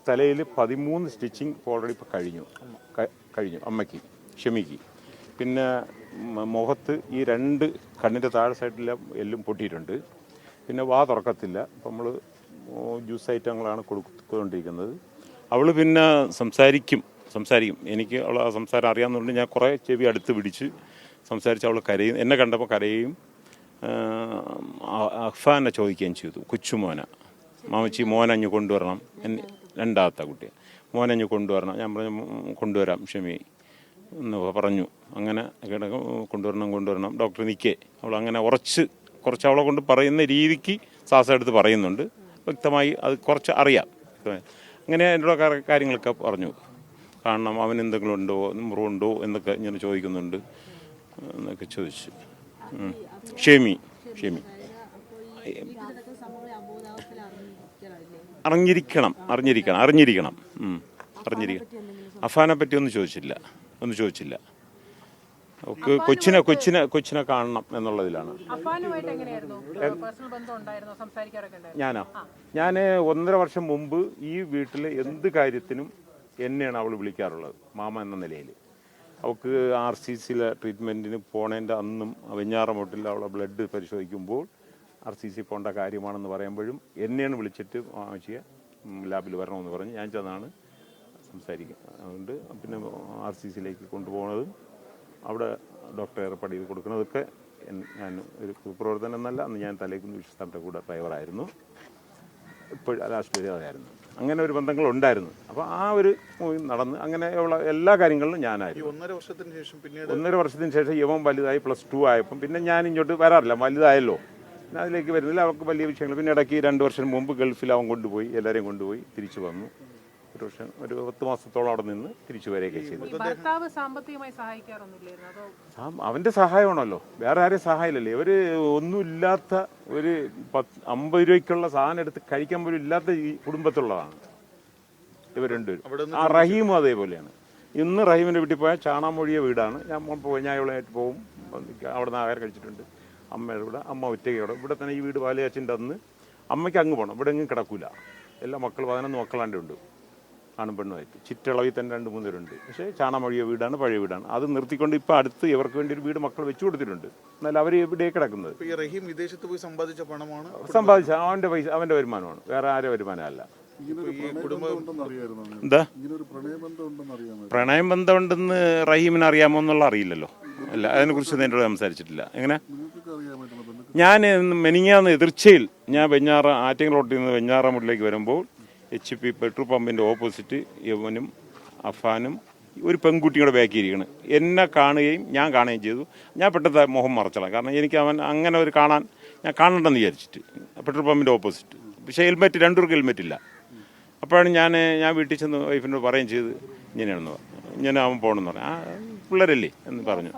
തലയിൽ 13 stitching already ഇപ്പോൾ കഴിഞ്ഞു അമ്മയ്ക്ക് ഷമിക്ക്. പിന്നെ മുഖത്ത് ഈ 2 കണ്ണിൻ്റെ താഴെ സൈഡിലെ എല്ലും പൊട്ടിയിട്ടുണ്ട്. പിന്നെ വാ തുറക്കത്തില്ല. അപ്പം നമ്മൾ ജ്യൂസ് ഐറ്റങ്ങളാണ് കൊടുത്തുകൊണ്ടിരിക്കുന്നത്. അവൾ പിന്നെ സംസാരിക്കും. എനിക്ക് അവൾ ആ സംസാരം അറിയാവുന്നതുകൊണ്ട് ഞാൻ കുറേ ചെവി അടുത്ത് പിടിച്ച് സംസാരിച്ച് അവൾ കരയും. എന്നെ കണ്ടപ്പോൾ കരയും. അഫ്ഫാനെ ചോദിക്കുകയും ചെയ്തു. കൊച്ചുമോന മാമച്ചി മോനഞ്ഞ് കൊണ്ടുവരണം, രണ്ടാമത്തെ കുട്ടിയെ മോനഞ്ഞ് കൊണ്ടുവരണം. ഞാൻ പറഞ്ഞു കൊണ്ടുവരാം ഷമി എന്ന് പറഞ്ഞു. അങ്ങനെ കൊണ്ടുവരണം ഡോക്ടർ നിൽക്കേ. അവൾ അങ്ങനെ കുറച്ച് അവളെ കൊണ്ട് പറയുന്ന രീതിക്ക് ശ്വാസം എടുത്ത് പറയുന്നുണ്ട്. വ്യക്തമായി അത് കുറച്ച് അറിയാം. അങ്ങനെ എന്നോട് കാര്യങ്ങളൊക്കെ പറഞ്ഞു. കാരണം അവൻ എന്തെങ്കിലും ഉണ്ടോ, മുറിവുണ്ടോ എന്നൊക്കെ ഇങ്ങനെ ചോദിക്കുന്നുണ്ട് എന്നൊക്കെ ചോദിച്ചു. ഷെമി അറിഞ്ഞിരിക്കണം. അഫാനെ പറ്റി ഒന്നും ചോദിച്ചില്ല. അവർക്ക് കൊച്ചിനെ കാണണം എന്നുള്ളതിലാണ്. ഞാൻ 1.5 വർഷം മുമ്പ് ഈ വീട്ടിൽ എന്ത് കാര്യത്തിനും എന്നെയാണ് അവൾ വിളിക്കാറുള്ളത്, മാമ എന്ന നിലയിൽ. അവൾക്ക് RCCയിലെ ട്രീറ്റ്മെൻറ്റിന് പോണതിൻ്റെ അന്നും വെഞ്ഞാറമൂട്ടിൽ അവളെ ബ്ലഡ് പരിശോധിക്കുമ്പോൾ RCC പോകേണ്ട കാര്യമാണെന്ന് പറയുമ്പോഴും എന്നെയാണ് വിളിച്ചിട്ട് ആവശ്യ ലാബിൽ വരണമെന്ന് പറഞ്ഞ് ഞാൻ ചെന്നാണ് സംസാരിക്കുക. അതുകൊണ്ട് പിന്നെ RCCയിലേക്ക് കൊണ്ടുപോകുന്നതും അവിടെ ഡോക്ടർ ഏർപ്പാട് ചെയ്ത് കൊടുക്കുന്നതൊക്കെ ഞാൻ ഒരു പ്രവർത്തനം എന്നല്ല, അന്ന് ഞാൻ തലേക്കുന്ന് വിശ്വസ്ഥാനത്തെ കൂടെ ഡ്രൈവറായിരുന്നു. ഇപ്പോൾ രാഷ്ട്രീയമായിരുന്നു. അങ്ങനെ ഒരു ബന്ധങ്ങളുണ്ടായിരുന്നു. അപ്പോൾ ആ ഒരു നടന്ന് അങ്ങനെയുള്ള എല്ലാ കാര്യങ്ങളിലും ഞാനായിരുന്നു. 1.5 വർഷത്തിന് ശേഷം ഇവൻ വലുതായി +2 ആയപ്പം പിന്നെ ഞാൻ ഇങ്ങോട്ട് വരാറില്ല. വലുതായല്ലോ, പിന്നെ അതിലേക്ക് വരുന്നില്ല. അവർക്ക് വലിയ വിഷയങ്ങൾ. പിന്നെ ഇടയ്ക്ക് 2 വർഷം മുമ്പ് ഗൾഫിൽ അവൻ കൊണ്ടുപോയി, എല്ലാവരെയും കൊണ്ടുപോയി തിരിച്ചു വന്നു. ഒരു 10 മാസത്തോളം അവിടെ നിന്ന് തിരിച്ചു വരികയൊക്കെ ചെയ്തു. അവൻ്റെ സഹായമാണല്ലോ, വേറെ ആരെയും സഹായമില്ലല്ലേ. ഇവർ ഒന്നുമില്ലാത്ത ഒരു 50 രൂപയ്ക്കുള്ള സാധനം എടുത്ത് കഴിക്കാൻ പോലും ഇല്ലാത്ത ഈ കുടുംബത്തിലുള്ളതാണ് ഇവർ രണ്ടുപേരും. റഹീമും അതേപോലെയാണ്. ഇന്ന് റഹീമിൻ്റെ വീട്ടിൽ പോയാൽ ചാണാമൊഴിയ വീടാണ്. ഞാൻ ഇവിടെ പോകും, അവിടെ നിന്ന് ആഹാരം കഴിച്ചിട്ടുണ്ട്. അമ്മയുടെ ഇവിടെ, അമ്മ ഒറ്റയ്ക്കോടെ ഇവിടെ തന്നെ. ഈ വീട് പാലയാച്ചിൻ്റെ അന്ന് അമ്മയ്ക്ക് അങ്ങ് പോകണം, ഇവിടെ എങ്ങും കിടക്കൂല. എല്ലാ മക്കൾ 11 മക്കളാണ്ട് ഉണ്ട്, ആണും പെണ്ണുമായിട്ട്. ചുറ്റളവിൽ തന്നെ 2-3 പേരുണ്ട്. പക്ഷേ ചാണമൊഴിയ വീടാണ്, പഴയ വീടാണ്. അത് നിർത്തിക്കൊണ്ട് ഇപ്പോൾ അടുത്ത് ഇവർക്ക് വേണ്ടി ഒരു വീട് മക്കൾ വെച്ചു കൊടുത്തിട്ടുണ്ട്. എന്നാൽ അവർ ഇവിടെ കിടക്കുന്നത്. വിദേശത്ത് പോയി സമ്പാദിച്ച പണമാണ്, അവൻ്റെ വരുമാനമാണ്, വേറെ ആരുടെ വരുമാനമല്ല. എന്താ പ്രണയം ബന്ധമുണ്ടെന്ന് റഹീമിന് അറിയാമോ എന്നുള്ള അറിയില്ലല്ലോ. അല്ല, അതിനെക്കുറിച്ച് എന്നോട് സംസാരിച്ചിട്ടില്ല. എങ്ങനെ ഞാൻ മെനിങ്ങാന്ന് എതിർച്ചയിൽ ഞാൻ ആറ്റിങ്ങൽ റോട്ടിൽ നിന്ന് വെഞ്ഞാറമൂട്ടിലേക്ക് വരുമ്പോൾ HP പെട്രോൾ പമ്പിൻ്റെ ഓപ്പോസിറ്റ് യവനും അഫാനും ഒരു പെൺകുട്ടിയുടെ ബാക്കിയിരിക്കണം. എന്നെ കാണുകയും ഞാൻ കാണുകയും ചെയ്തു. ഞാൻ പെട്ടെന്ന് മുഖം മറച്ചോളാം. കാരണം എനിക്ക് അവൻ അങ്ങനെ ഒരു ഞാൻ കാണണ്ടെന്ന് വിചാരിച്ചിട്ട്. പെട്രോൾ പമ്പിൻ്റെ ഓപ്പോസിറ്റ്. പക്ഷേ ഹെൽമെറ്റ്, 2 പേർക്ക് ഹെൽമെറ്റ് ഇല്ല. അപ്പോഴാണ് ഞാൻ വീട്ടിൽ ചെന്ന് വൈഫിനോട് പറയുകയും ചെയ്ത് ഇങ്ങനെയാണെന്ന് പറഞ്ഞു. ഇങ്ങനെ അവൻ പോകണമെന്ന് പറഞ്ഞു. പിള്ളേരല്ലേ എന്ന് പറഞ്ഞു.